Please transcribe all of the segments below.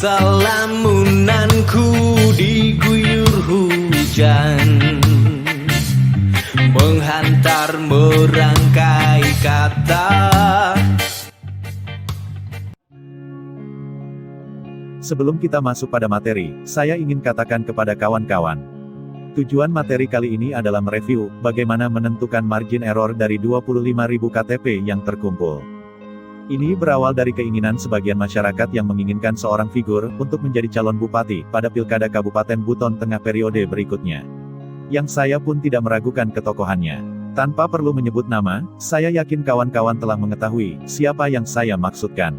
Salamunanku diguyur hujan, menghantar merangkai kata. Sebelum kita masuk pada materi, saya ingin katakan kepada kawan-kawan. Tujuan materi kali ini adalah mereview bagaimana menentukan margin error dari 25.000 KTP yang terkumpul. Ini berawal dari keinginan sebagian masyarakat yang menginginkan seorang figur untuk menjadi calon bupati pada Pilkada Kabupaten Buton Tengah periode berikutnya. Yang saya pun tidak meragukan ketokohannya. Tanpa perlu menyebut nama, saya yakin kawan-kawan telah mengetahui siapa yang saya maksudkan.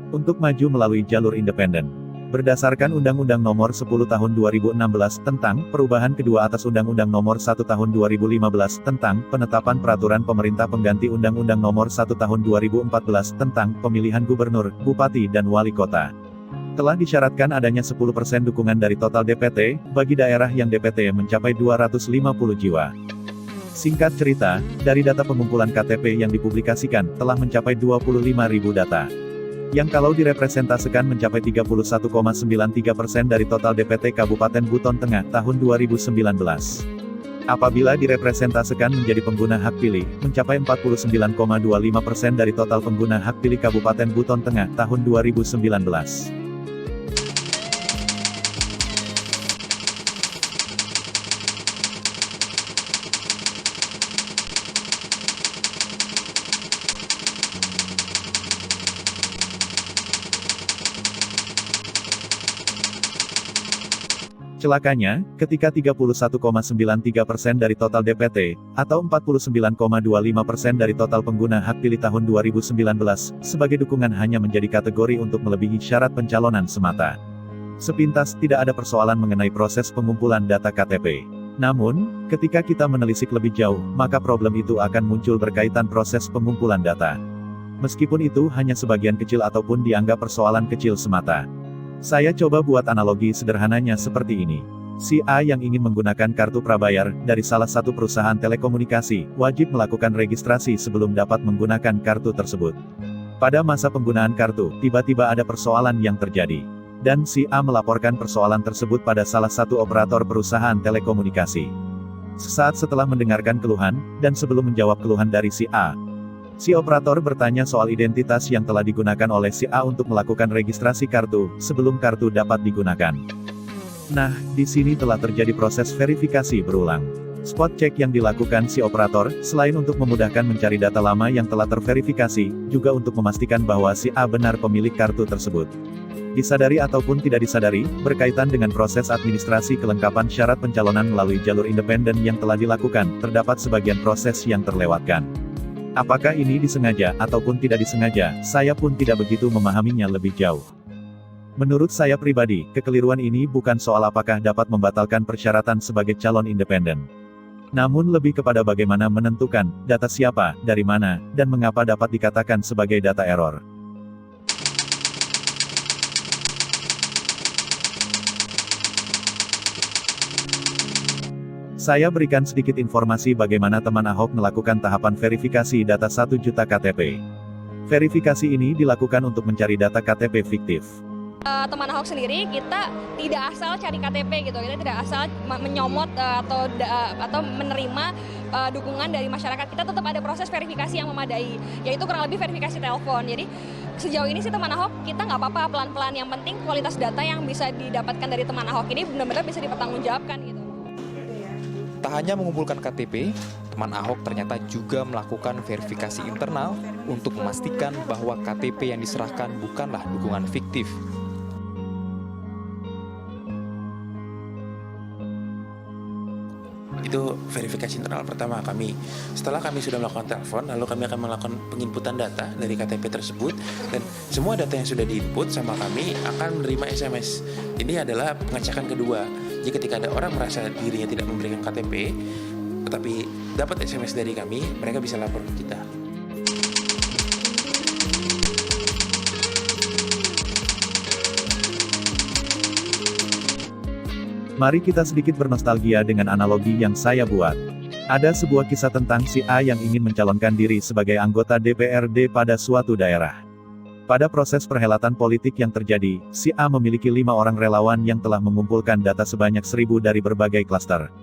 Untuk maju melalui jalur independen. Berdasarkan Undang-Undang Nomor 10 Tahun 2016 tentang perubahan kedua atas Undang-Undang Nomor 1 Tahun 2015 tentang penetapan peraturan pemerintah pengganti Undang-Undang Nomor 1 Tahun 2014 tentang pemilihan gubernur, bupati dan wali kota. Telah disyaratkan adanya 10% dukungan dari total DPT, bagi daerah yang DPT mencapai 250 jiwa. Singkat cerita, dari data pengumpulan KTP yang dipublikasikan, telah mencapai 25.000 data. Yang kalau direpresentasikan mencapai 31,93% dari total DPT Kabupaten Buton Tengah tahun 2019. Apabila direpresentasikan menjadi pengguna hak pilih, mencapai 49,25% dari total pengguna hak pilih Kabupaten Buton Tengah tahun 2019. Celakanya, ketika 31,93% dari total DPT, atau 49,25% dari total pengguna hak pilih tahun 2019, sebagai dukungan hanya menjadi kategori untuk melebihi syarat pencalonan semata. Sepintas tidak ada persoalan mengenai proses pengumpulan data KTP. Namun, ketika kita menelisik lebih jauh, maka problem itu akan muncul berkaitan proses pengumpulan data. Meskipun itu hanya sebagian kecil ataupun dianggap persoalan kecil semata. Saya coba buat analogi sederhananya seperti ini. Si A yang ingin menggunakan kartu prabayar dari salah satu perusahaan telekomunikasi, wajib melakukan registrasi sebelum dapat menggunakan kartu tersebut. Pada masa penggunaan kartu, tiba-tiba ada persoalan yang terjadi. Dan si A melaporkan persoalan tersebut pada salah satu operator perusahaan telekomunikasi. Sesaat setelah mendengarkan keluhan, dan sebelum menjawab keluhan dari si A, si operator bertanya soal identitas yang telah digunakan oleh si A untuk melakukan registrasi kartu, sebelum kartu dapat digunakan. Nah, di sini telah terjadi proses verifikasi berulang. Spot check yang dilakukan si operator, selain untuk memudahkan mencari data lama yang telah terverifikasi, juga untuk memastikan bahwa si A benar pemilik kartu tersebut. Disadari ataupun tidak disadari, berkaitan dengan proses administrasi kelengkapan syarat pencalonan melalui jalur independen yang telah dilakukan, terdapat sebagian proses yang terlewatkan. Apakah ini disengaja ataupun tidak disengaja, saya pun tidak begitu memahaminya lebih jauh. Menurut saya pribadi, kekeliruan ini bukan soal apakah dapat membatalkan persyaratan sebagai calon independen. Namun lebih kepada bagaimana menentukan, data siapa, dari mana, dan mengapa dapat dikatakan sebagai data error. Saya berikan sedikit informasi bagaimana teman Ahok melakukan tahapan verifikasi data 1 juta KTP. Verifikasi ini dilakukan untuk mencari data KTP fiktif. Teman Ahok sendiri, kita tidak asal cari KTP gitu, kita tidak asal menyomot atau menerima dukungan dari masyarakat. Kita tetap ada proses verifikasi yang memadai, yaitu kurang lebih verifikasi telepon. Jadi sejauh ini sih teman Ahok, kita nggak apa-apa, pelan-pelan. Yang penting kualitas data yang bisa didapatkan dari teman Ahok ini benar-benar bisa dipertanggungjawabkan gitu. Tak hanya mengumpulkan KTP, teman Ahok ternyata juga melakukan verifikasi internal untuk memastikan bahwa KTP yang diserahkan bukanlah dukungan fiktif. Itu verifikasi internal pertama kami. Setelah kami sudah melakukan telepon, lalu kami akan melakukan penginputan data dari KTP tersebut, dan semua data yang sudah diinput sama kami akan menerima SMS. Ini adalah pengecekan kedua. Jadi ketika ada orang merasa dirinya tidak memberikan KTP, tetapi dapat SMS dari kami, mereka bisa lapor ke kita. Mari kita sedikit bernostalgia dengan analogi yang saya buat. Ada sebuah kisah tentang si A yang ingin mencalonkan diri sebagai anggota DPRD pada suatu daerah. Pada proses perhelatan politik yang terjadi, si A memiliki 5 orang relawan yang telah mengumpulkan data sebanyak 1.000 dari berbagai klaster.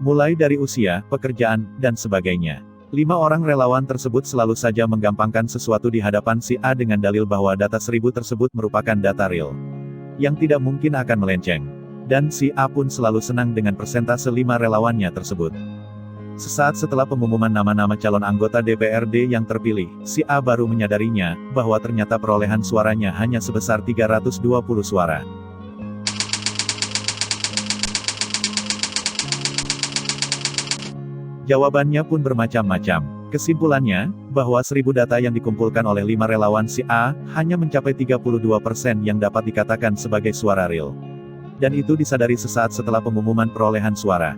Mulai dari usia, pekerjaan, dan sebagainya. 5 orang relawan tersebut selalu saja menggampangkan sesuatu di hadapan si A dengan dalil bahwa data 1.000 tersebut merupakan data real. Yang tidak mungkin akan melenceng. Dan si A pun selalu senang dengan persentase 5 relawannya tersebut. Sesaat setelah pengumuman nama-nama calon anggota DPRD yang terpilih, si A baru menyadarinya, bahwa ternyata perolehan suaranya hanya sebesar 320 suara. Jawabannya pun bermacam-macam. Kesimpulannya, bahwa 1.000 data yang dikumpulkan oleh 5 relawan si A, hanya mencapai 32% yang dapat dikatakan sebagai suara real. Dan itu disadari sesaat setelah pengumuman perolehan suara.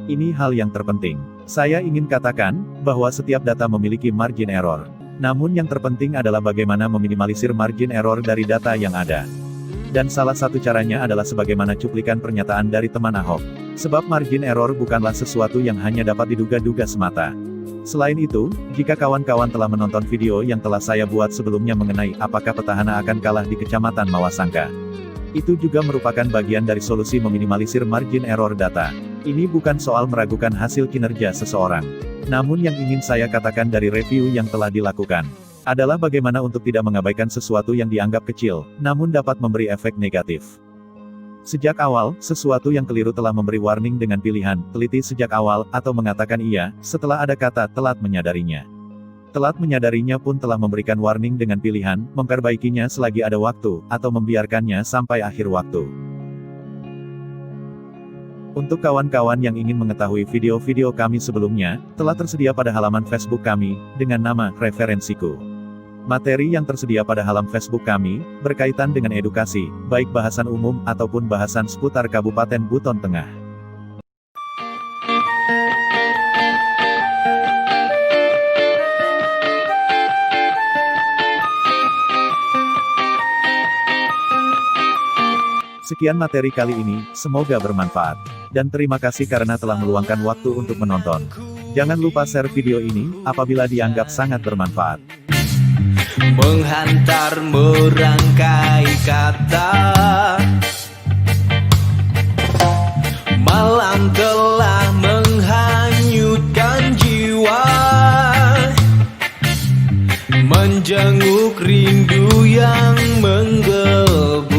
Ini hal yang terpenting. Saya ingin katakan, bahwa setiap data memiliki margin error. Namun yang terpenting adalah bagaimana meminimalisir margin error dari data yang ada. Dan salah satu caranya adalah sebagaimana cuplikan pernyataan dari teman Ahok. Sebab margin error bukanlah sesuatu yang hanya dapat diduga-duga semata. Selain itu, jika kawan-kawan telah menonton video yang telah saya buat sebelumnya mengenai apakah petahana akan kalah di Kecamatan Mawasangka, itu juga merupakan bagian dari solusi meminimalisir margin error data. Ini bukan soal meragukan hasil kinerja seseorang. Namun yang ingin saya katakan dari review yang telah dilakukan, adalah bagaimana untuk tidak mengabaikan sesuatu yang dianggap kecil, namun dapat memberi efek negatif. Sejak awal, sesuatu yang keliru telah memberi warning dengan pilihan, teliti sejak awal, atau mengatakan iya, setelah ada kata, telat menyadarinya. Telat menyadarinya pun telah memberikan warning dengan pilihan, memperbaikinya selagi ada waktu, atau membiarkannya sampai akhir waktu. Untuk kawan-kawan yang ingin mengetahui video-video kami sebelumnya, telah tersedia pada halaman Facebook kami, dengan nama Referensiku. Materi yang tersedia pada halaman Facebook kami, berkaitan dengan edukasi, baik bahasan umum ataupun bahasan seputar Kabupaten Buton Tengah. Sekian materi kali ini, semoga bermanfaat. Dan terima kasih karena telah meluangkan waktu untuk menonton. Jangan lupa share video ini, apabila dianggap sangat bermanfaat. Menghantar merangkai kata, malam telah menghanyutkan jiwa, menjenguk rindu yang menggelegar.